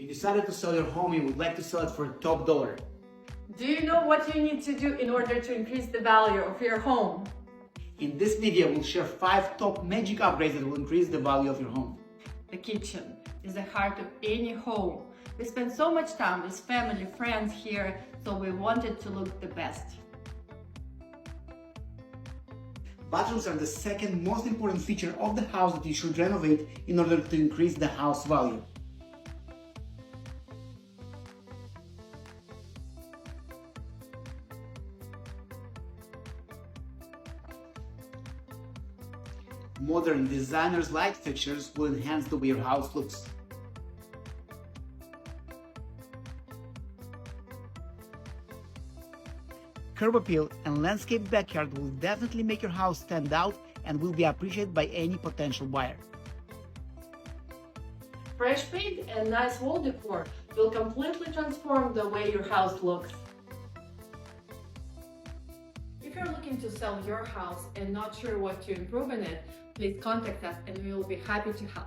You decided to sell your home and would like to sell it for top dollar. Do you know what you need to do in order to increase the value of your home? In this video, we'll share 5 top magic upgrades that will increase the value of your home. The kitchen is the heart of any home. We spend so much time with family, friends here, so we want it to look the best. Bathrooms are the second most important feature of the house that you should renovate in order to increase the house value. Modern designers light fixtures will enhance the way your house looks. Curb appeal and landscape backyard will definitely make your house stand out and will be appreciated by any potential buyer. Fresh paint and nice wall decor will completely transform the way your house looks. If you're looking to sell your house and not sure what to improve in it, please contact us and we will be happy to help.